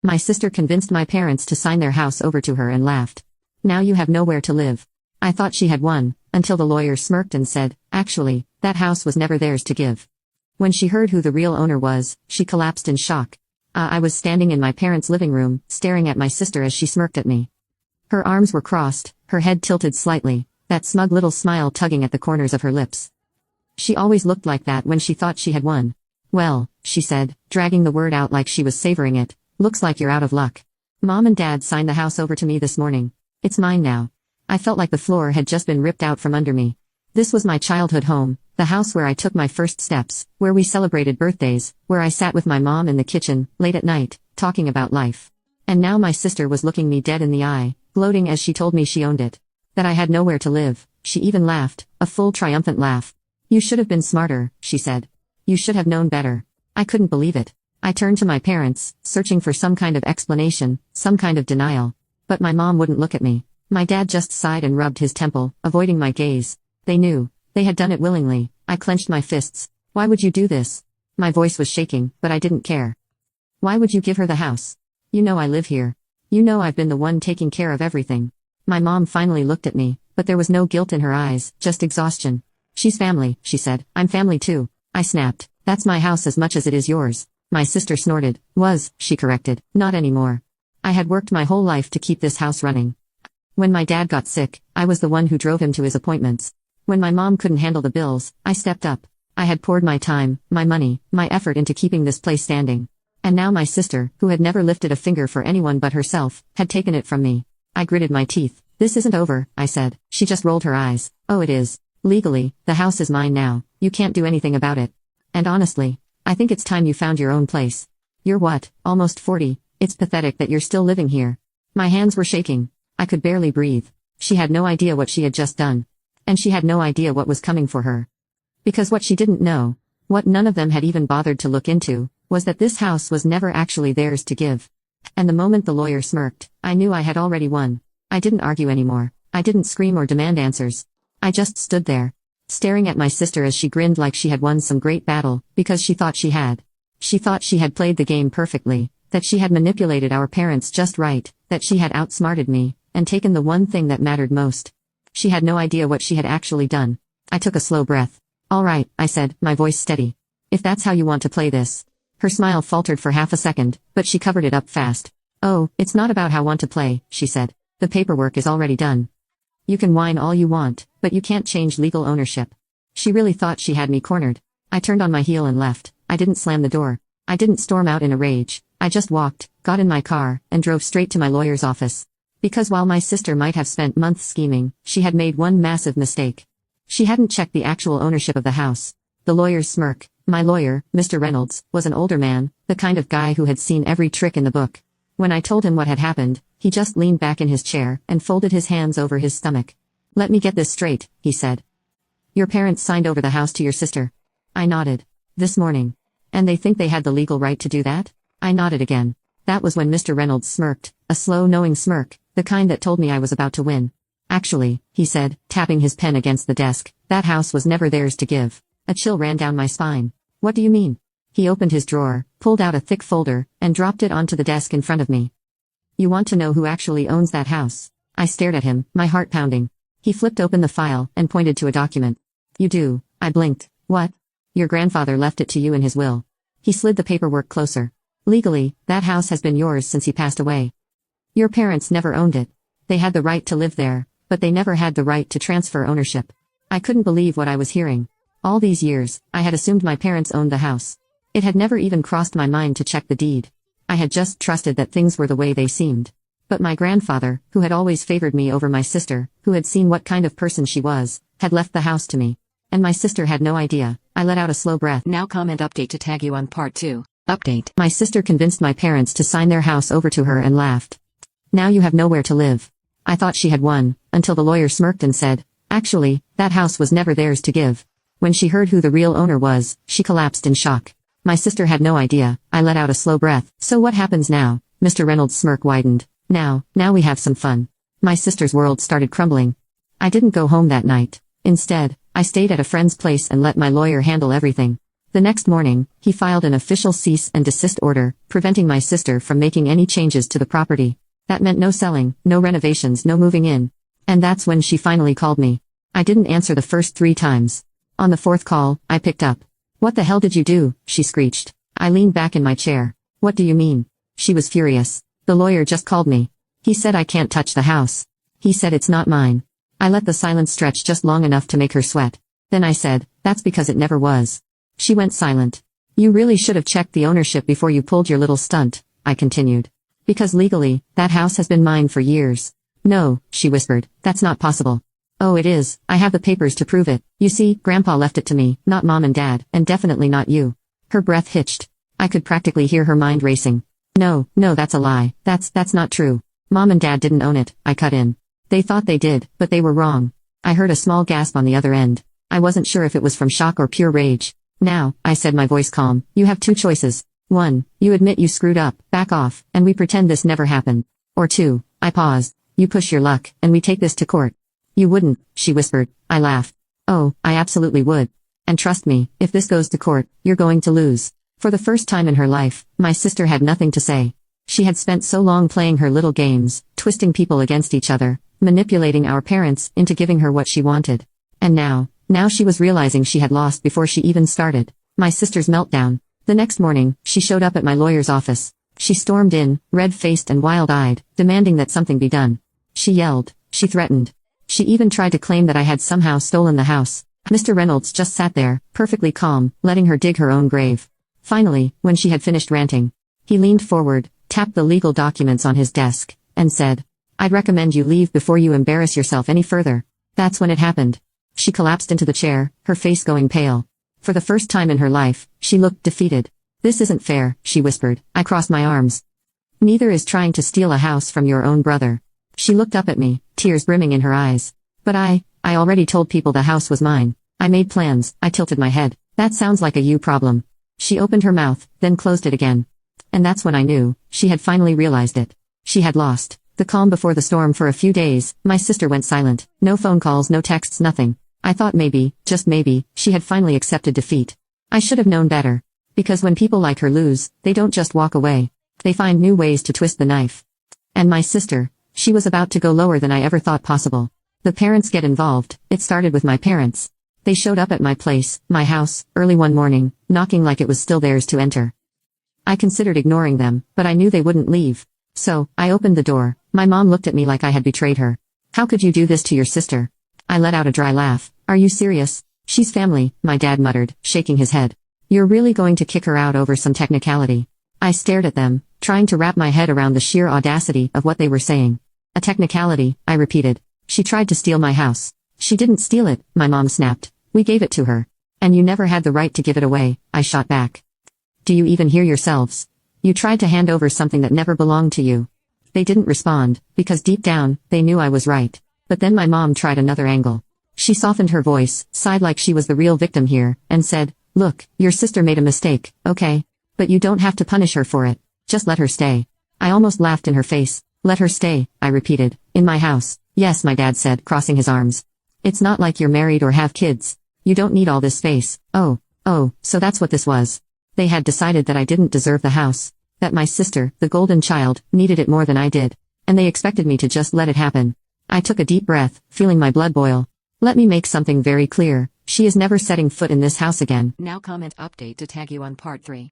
My sister convinced my parents to sign their house over to her and laughed. Now you have nowhere to live. I thought she had won, until the lawyer smirked and said, actually, that house was never theirs to give. When she heard who the real owner was, she collapsed in shock. I was standing in my parents' living room, staring at my sister as she smirked at me. Her arms were crossed, her head tilted slightly, that smug little smile tugging at the corners of her lips. She always looked like that when she thought she had won. Well, she said, dragging the word out like she was savoring it, looks like you're out of luck. Mom and Dad signed the house over to me this morning. It's mine now. I felt like the floor had just been ripped out from under me. This was my childhood home, the house where I took my first steps, where we celebrated birthdays, where I sat with my mom in the kitchen, late at night, talking about life. And now my sister was looking me dead in the eye, gloating as she told me she owned it. That I had nowhere to live. She even laughed, a full triumphant laugh. You should have been smarter, she said. You should have known better. I couldn't believe it. I turned to my parents, searching for some kind of explanation, some kind of denial. But my mom wouldn't look at me. My dad just sighed and rubbed his temple, avoiding my gaze. They knew. They had done it willingly. I clenched my fists. Why would you do this? My voice was shaking, but I didn't care. Why would you give her the house? You know I live here. You know I've been the one taking care of everything. My mom finally looked at me, but there was no guilt in her eyes, just exhaustion. She's family, she said. I'm family too. I snapped. That's my house as much as it is yours. My sister snorted. Was, she corrected. Not anymore. I had worked my whole life to keep this house running. When my dad got sick, I was the one who drove him to his appointments. When my mom couldn't handle the bills, I stepped up. I had poured my time, my money, my effort into keeping this place standing. And now my sister, who had never lifted a finger for anyone but herself, had taken it from me. I gritted my teeth. This isn't over, I said. She just rolled her eyes. Oh, it is. Legally, the house is mine now. You can't do anything about it. And honestly, I think it's time you found your own place. You're what, almost 40? It's pathetic that you're still living here. My hands were shaking. I could barely breathe. She had no idea what she had just done. And she had no idea what was coming for her. Because what she didn't know, what none of them had even bothered to look into, was that this house was never actually theirs to give. And the moment the lawyer smirked, I knew I had already won. I didn't argue anymore. I didn't scream or demand answers. I just stood there, staring at my sister as she grinned like she had won some great battle, because she thought she had. She thought she had played the game perfectly, that she had manipulated our parents just right, that she had outsmarted me, and taken the one thing that mattered most. She had no idea what she had actually done. I took a slow breath. All right, I said, my voice steady. If that's how you want to play this. Her smile faltered for half a second, but she covered it up fast. Oh, it's not about how I want to play, she said. The paperwork is already done. You can whine all you want, but you can't change legal ownership. She really thought she had me cornered. I turned on my heel and left. I didn't slam the door. I didn't storm out in a rage. I just walked, got in my car, and drove straight to my lawyer's office. Because while my sister might have spent months scheming, she had made one massive mistake. She hadn't checked the actual ownership of the house. The lawyer's smirk, my lawyer, Mr. Reynolds, was an older man, the kind of guy who had seen every trick in the book. When I told him what had happened, he just leaned back in his chair and folded his hands over his stomach. Let me get this straight, he said. Your parents signed over the house to your sister. I nodded. This morning. And they think they had the legal right to do that? I nodded again. That was when Mr. Reynolds smirked, a slow knowing smirk, the kind that told me I was about to win. Actually, he said, tapping his pen against the desk, that house was never theirs to give. A chill ran down my spine. What do you mean? He opened his drawer, pulled out a thick folder, and dropped it onto the desk in front of me. You want to know who actually owns that house? I stared at him, my heart pounding. He flipped open the file and pointed to a document. You do. I blinked. What? Your grandfather left it to you in his will. He slid the paperwork closer. Legally, that house has been yours since he passed away. Your parents never owned it. They had the right to live there, but they never had the right to transfer ownership. I couldn't believe what I was hearing. All these years, I had assumed my parents owned the house. It had never even crossed my mind to check the deed. I had just trusted that things were the way they seemed. But my grandfather, who had always favored me over my sister, who had seen what kind of person she was, had left the house to me. And my sister had no idea. I let out a slow breath. Now comment update to tag you on part 2. Update. My sister convinced my parents to sign their house over to her and laughed. Now you have nowhere to live. I thought she had won, until the lawyer smirked and said, actually, that house was never theirs to give. When she heard who the real owner was, she collapsed in shock. My sister had no idea. I let out a slow breath. So what happens now? Mr. Reynolds' smirk widened. Now we have some fun. My sister's world started crumbling. I didn't go home that night. Instead, I stayed at a friend's place and let my lawyer handle everything. The next morning, he filed an official cease and desist order, preventing my sister from making any changes to the property. That meant no selling, no renovations, no moving in. And that's when she finally called me. I didn't answer the first 3 times. On the 4th call, I picked up. "What the hell did you do?" she screeched. I leaned back in my chair. "What do you mean?" She was furious. "The lawyer just called me. He said I can't touch the house. He said it's not mine." I let the silence stretch just long enough to make her sweat. Then I said, "That's because it never was." She went silent. "You really should have checked the ownership before you pulled your little stunt," I continued. "Because legally, that house has been mine for years." "No," she whispered, "that's not possible." "Oh, it is. I have the papers to prove it. You see, Grandpa left it to me, not Mom and Dad, and definitely not you." Her breath hitched. I could practically hear her mind racing. No, that's a lie. That's not true. Mom and Dad didn't own it," I cut in. "They thought they did, but they were wrong." I heard a small gasp on the other end. I wasn't sure if it was from shock or pure rage. "Now," I said, my voice calm, "you have 2 choices. 1, you admit you screwed up, back off, and we pretend this never happened. Or 2, I paused, you push your luck, and we take this to court." "You wouldn't," she whispered. I laughed. "Oh, I absolutely would. And trust me, if this goes to court, you're going to lose." For the first time in her life, my sister had nothing to say. She had spent so long playing her little games, twisting people against each other, manipulating our parents into giving her what she wanted. And now she was realizing she had lost before she even started. My sister's meltdown. The next morning, she showed up at my lawyer's office. She stormed in, red-faced and wild-eyed, demanding that something be done. She yelled. She threatened. She even tried to claim that I had somehow stolen the house. Mr. Reynolds just sat there, perfectly calm, letting her dig her own grave. Finally, when she had finished ranting, he leaned forward, tapped the legal documents on his desk, and said, "I'd recommend you leave before you embarrass yourself any further." That's when it happened. She collapsed into the chair, her face going pale. For the first time in her life, she looked defeated. "This isn't fair," she whispered. I crossed my arms. "Neither is trying to steal a house from your own brother." She looked up at me, tears brimming in her eyes. "But I already told people the house was mine. I made plans." I tilted my head. "That sounds like a you problem." She opened her mouth, then closed it again. And that's when I knew, she had finally realized it. She had lost. The calm before the storm. For a few days, my sister went silent. No phone calls, no texts, nothing. I thought maybe, just maybe, she had finally accepted defeat. I should have known better. Because when people like her lose, they don't just walk away. They find new ways to twist the knife. And my sister, she was about to go lower than I ever thought possible. The parents get involved. It started with my parents. They showed up at my place, my house, early one morning, knocking like it was still theirs to enter. I considered ignoring them, but I knew they wouldn't leave. So, I opened the door. My mom looked at me like I had betrayed her. "How could you do this to your sister?" I let out a dry laugh. "Are you serious? She's family," my dad muttered, shaking his head. "You're really going to kick her out over some technicality?" I stared at them, trying to wrap my head around the sheer audacity of what they were saying. "A technicality," I repeated. "She tried to steal my house." "She didn't steal it," my mom snapped. "We gave it to her. And you never had the right to give it away," I shot back. "Do you even hear yourselves? You tried to hand over something that never belonged to you." They didn't respond, because deep down, they knew I was right. But then my mom tried another angle. She softened her voice, sighed like she was the real victim here, and said, "Look, your sister made a mistake, okay? But you don't have to punish her for it. Just let her stay." I almost laughed in her face. "Let her stay," I repeated. "In my house." "Yes," my dad said, crossing his arms. "It's not like you're married or have kids. You don't need all this space." Oh, so that's what this was. They had decided that I didn't deserve the house. That my sister, the golden child, needed it more than I did. And they expected me to just let it happen. I took a deep breath, feeling my blood boil. Let me make something very clear. She is never setting foot in this house again. Now comment update to tag you on part 3.